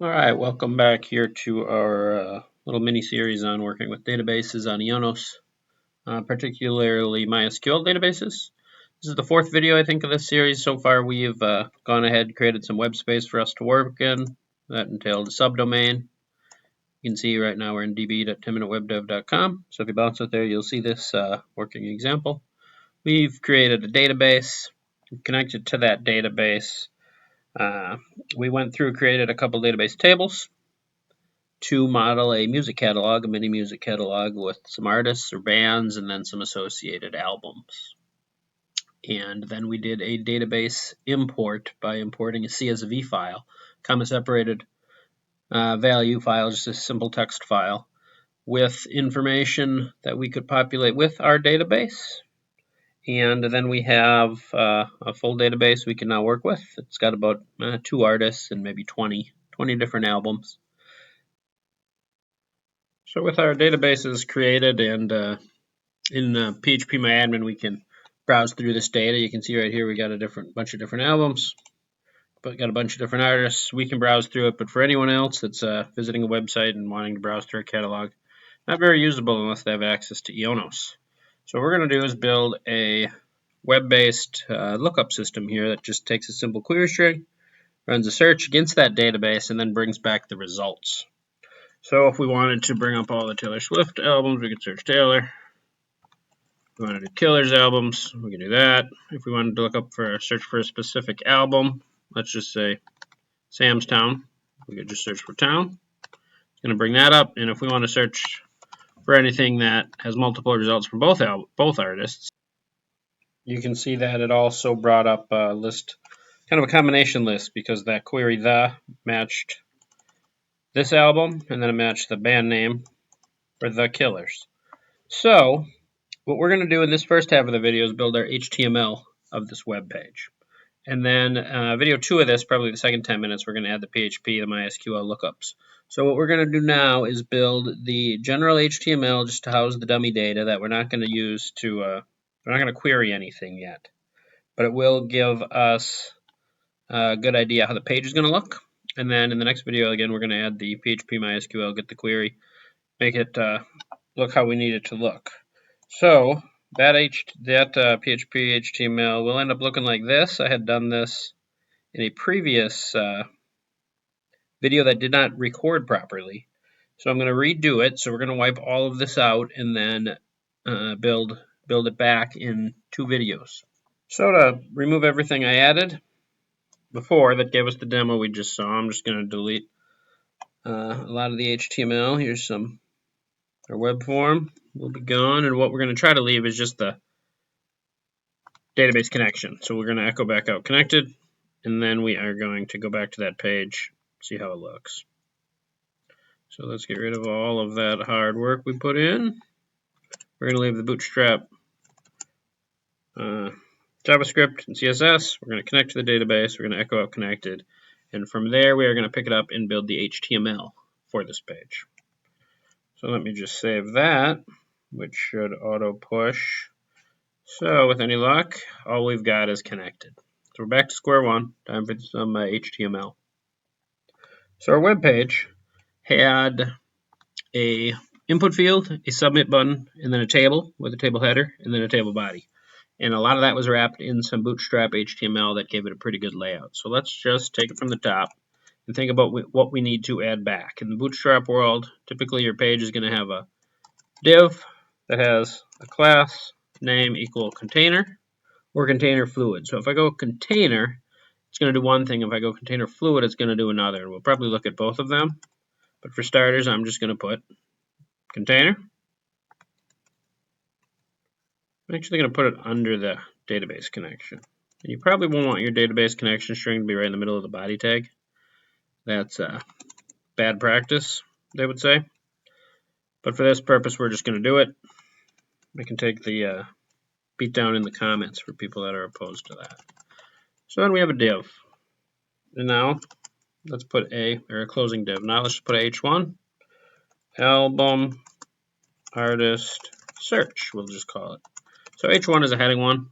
All right, welcome back here to our little mini series on working with databases on Ionos, particularly MySQL databases. This is the fourth video, I think, of this series. So far, we've gone ahead and created some web space for us to work in. That entailed a subdomain. You can see right now we're in db.10minutewebdev.com. So if you bounce out there, you'll see this working example. We've created a database, connected to that database. We went through, created a couple database tables to model a music catalog, a mini music catalog with some artists or bands and then some associated albums. And then we did a database import by importing a CSV file, comma separated value file, just a simple text file with information that we could populate with our database. And then we have a full database we can now work with. It's got about 2 artists and maybe 20 different albums. So with our databases created and in PHP we can browse through this data. You can see right here we got a bunch of different albums, but got a bunch of different artists. We can browse through it, but for anyone else that's visiting a website and wanting to browse through a catalog, not very usable unless they have access to Ionos. So what we're going to do is build a web-based lookup system here that just takes a simple query string, runs a search against that database, and then brings back the results. So if we wanted to bring up all the Taylor Swift albums, we could search Taylor. If we wanted to do Killer's albums, we can do that. If we wanted to look up for search for a specific album, let's just say Sam's Town, we could just search for Town. It's going to bring that up. And if we want to search for anything that has multiple results from both artists, you can see that it also brought up a list, kind of a combination list, because that query the matched this album, and then it matched the band name for the Killers. So what we're going to do in this first half of the video is build our HTML of this web page. And then video 2 of this, probably the second 10 minutes, we're going to add the PHP, the MySQL lookups. So what we're going to do now is build the general HTML just to house the dummy data that we're not going to use to, we're not going to query anything yet. But it will give us a good idea how the page is going to look. And then in the next video, again, we're going to add the PHP MySQL, get the query, make it look how we need it to look. So that PHP HTML will end up looking like this. I had done this in a previous video that did not record properly. So I'm going to redo it. So we're going to wipe all of this out and then build it back in 2 videos. So to remove everything I added before that gave us the demo we just saw, I'm just going to delete a lot of the HTML. Here's our web form will be gone, and what we're going to try to leave is just the database connection. So we're going to echo back out connected, and then we are going to go back to that page, see how it looks. So let's get rid of all of that hard work we put in. We're going to leave the Bootstrap JavaScript and CSS. We're going to connect to the database. We're going to echo out connected. And from there, we are going to pick it up and build the HTML for this page. So let me just save that, which should auto push. So with any luck, all we've got is connected. So we're back to square one. Time for some HTML. So our web page had a input field, a submit button, and then a table with a table header, and then a table body. And a lot of that was wrapped in some Bootstrap HTML that gave it a pretty good layout. So let's just take it from the top and think about what we need to add back. In the Bootstrap world, typically your page is going to have a div that has a class name equal container or container fluid. So if I go container, it's going to do one thing. If I go container fluid, it's going to do another. We'll probably look at both of them. But for starters, I'm just going to put container. I'm actually going to put it under the database connection. And you probably won't want your database connection string to be right in the middle of the body tag. That's bad practice, they would say. But for this purpose, we're just going to do it. I can take the beat down in the comments for people that are opposed to that. So then we have a div. And now let's put a closing div. Now let's just put a h1, album, artist, search, we'll just call it. So h1 is a heading one.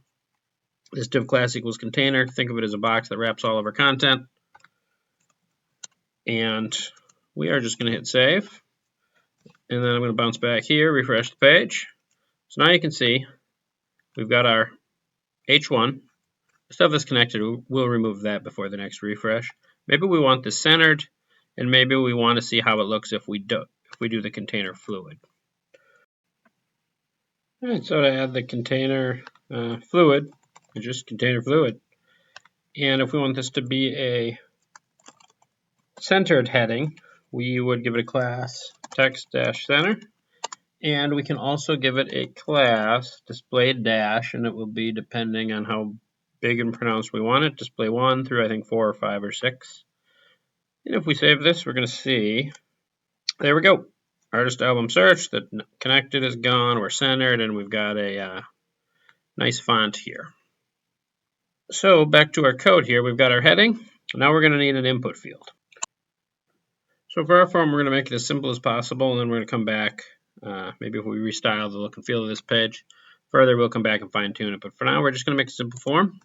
This div class equals container. Think of it as a box that wraps all of our content. And we are just going to hit save. And then I'm going to bounce back here, refresh the page. So now you can see we've got our H1. The stuff that's connected, we'll remove that before the next refresh. Maybe we want this centered, and maybe we want to see how it looks if we do the container fluid. All right, so to add the container fluid, just container fluid. And if we want this to be a centered heading, we would give it a class text-center. And we can also give it a class display dash, and it will be depending on how big and pronounced we want it. Display 1 through I think 4 or 5 or 6. And if we save this, we're going to see, there we go. Artist album search, the connected is gone, we're centered, and we've got a nice font here. So back to our code here, we've got our heading. Now we're going to need an input field. So for our form, we're going to make it as simple as possible, and then we're going to come back. Maybe if we restyle the look and feel of this page further, we'll come back and fine tune it. But for now, we're just going to make a simple form.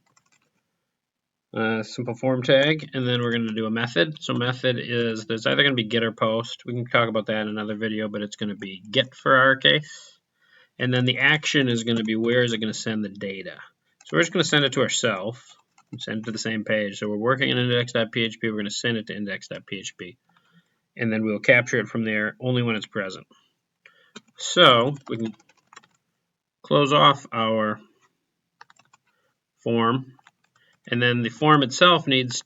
Simple form tag, and then we're going to do a method. So method is, there's either going to be get or post. We can talk about that in another video, but it's going to be get for our case. And then the action is going to be where is it going to send the data. So we're just going to send it to ourselves and send it to the same page. So we're working in index.php, we're going to send it to index.php. And then we'll capture it from there only when it's present. So we can close off our form. And then the form itself needs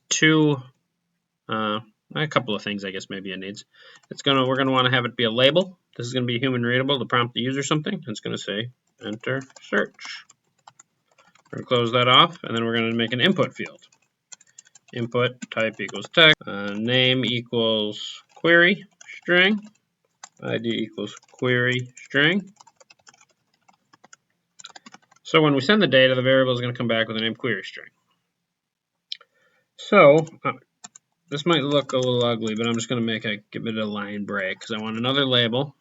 a couple of things, I guess maybe it needs. We're going to want to have it be a label. This is going to be human readable to prompt the user something. It's going to say enter search. We're going to close that off, and then we're going to make an input field. Input type equals text, name equals query string, ID equals query string. So when we send the data, the variable is going to come back with a name query string. So this might look a little ugly, but I'm just going to give it a line break because I want another label.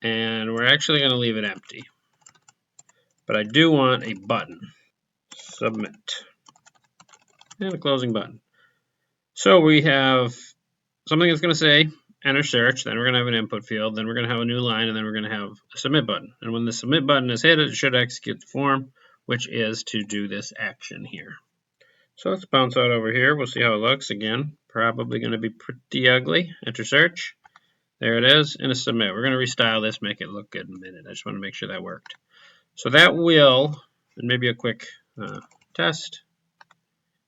And we're actually going to leave it empty. But I do want a button. Submit. And a closing button. So we have something that's going to say enter search, then we're going to have an input field, then we're going to have a new line, and then we're going to have a submit button. And when the submit button is hit, it should execute the form, which is to do this action here. So let's bounce out over here. We'll see how it looks. Again, probably going to be pretty ugly. Enter search. There it is, and a submit. We're going to restyle this, make it look good in a minute. I just want to make sure that worked. So that will, and maybe a quick test.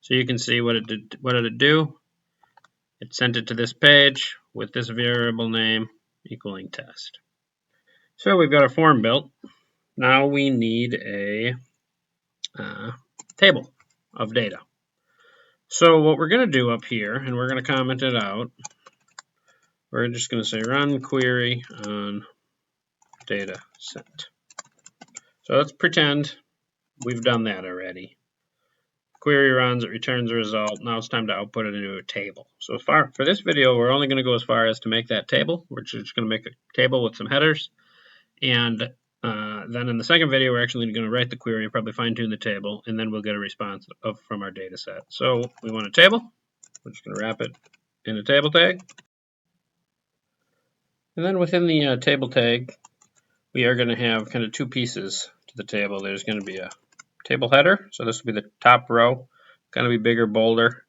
So you can see what it did. What did it do? It sent it to this page with this variable name equaling test. So we've got our form built. Now we need a table of data. So what we're going to do up here, and we're going to comment it out, we're just going to say run query on data set. So let's pretend we've done that already. Query runs, it returns a result. Now it's time to output it into a table. So for this video, we're only going to go as far as to make that table. We're just going to make a table with some headers. And then in the second video, we're actually going to write the query and probably fine tune the table. And then we'll get a response from our data set. So we want a table. We're just going to wrap it in a table tag. And then within the table tag, we are going to have kind of two pieces to the table. There's going to be a table header, so this will be the top row, going to be bigger, bolder.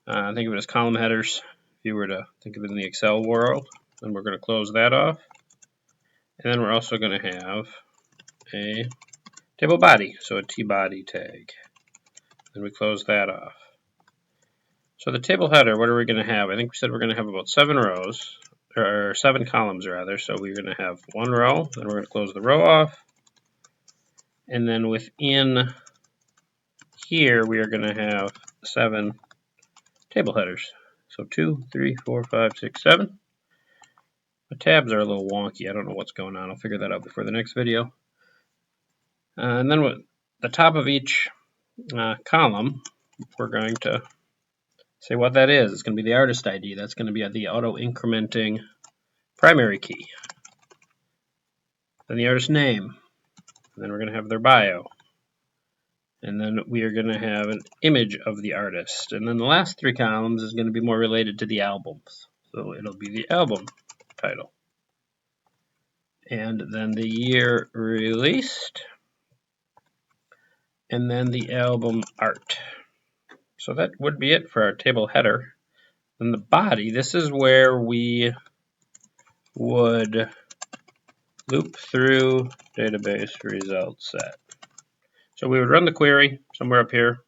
Think of it as column headers if you were to think of it in the Excel world. And we're going to close that off. And then we're also going to have a table body, so a T-body tag. And we close that off. So the table header, what are we going to have? I think we said we're going to have about 7 rows, or 7 columns rather. So we're going to have 1 row, then we're going to close the row off. And then within here, we are going to have 7 table headers. So 2, 3, 4, 5, 6, 7. The tabs are a little wonky. I don't know what's going on. I'll figure that out before the next video. And then with the top of each column, we're going to say what that is. It's going to be the artist ID. That's going to be the auto-incrementing primary key. Then the artist name. And then we're going to have their bio. And then we are going to have an image of the artist. And then the last 3 columns is going to be more related to the albums. So it'll be the album title. And then the year released. And then the album art. So that would be it for our table header. Then the body, this is where we would loop through database result set. So we would run the query somewhere up here.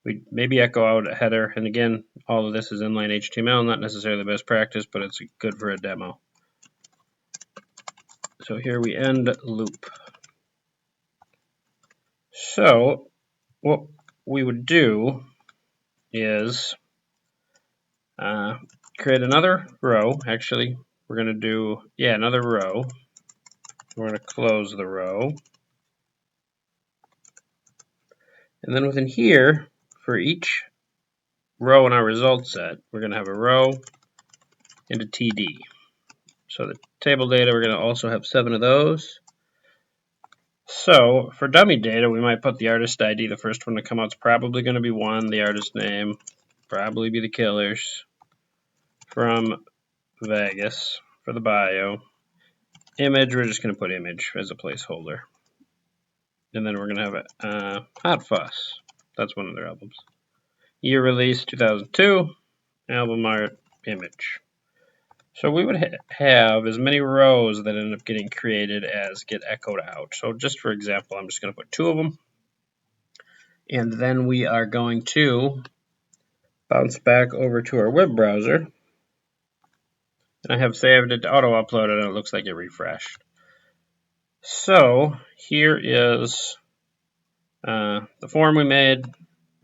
We'd maybe echo out a header. And again, all of this is inline HTML, not necessarily the best practice, but it's good for a demo. So here we end loop. So what we would do is create another row. Actually, we're going to do, another row. We're going to close the row. And then within here, for each row in our result set, we're going to have a row and a TD. So the table data, we're going to also have 7 of those. So for dummy data, we might put the artist ID. The first one to come out is probably going to be 1, the artist name, probably be the Killers, from Vegas for the bio. Image, we're just going to put image as a placeholder. And then we're going to have a Hot Fuss. That's one of their albums. Year release 2002, album art, image. So we would have as many rows that end up getting created as get echoed out. So just for example, I'm just going to put 2 of them. And then we are going to bounce back over to our web browser. And I have saved it to auto-upload it, and it looks like it refreshed. So here is the form we made,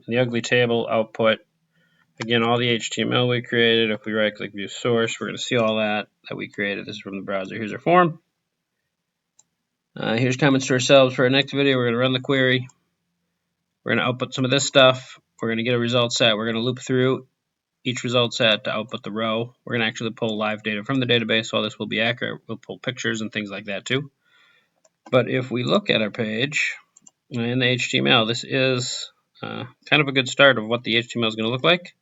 the ugly table output. Again, all the HTML we created. If we right-click View Source, we're going to see all that we created. This is from the browser. Here's our form. Here's comments to ourselves. For our next video, we're going to run the query. We're going to output some of this stuff. We're going to get a result set. We're going to loop through each result set to output the row. We're going to actually pull live data from the database, so all this will be accurate. We'll pull pictures and things like that too. But if we look at our page in the HTML, this is kind of a good start of what the HTML is going to look like.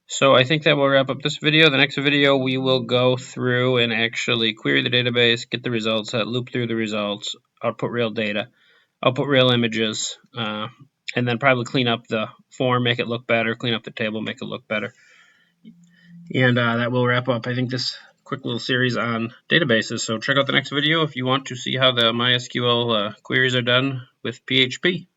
So I think that will wrap up this video. The next video, we will go through and actually query the database, get the results set, loop through the results, output real data, output real images, and then probably clean up the form, make it look better, clean up the table, make it look better. And that will wrap up, I think, this quick little series on databases. So check out the next video if you want to see how the MySQL queries are done with PHP.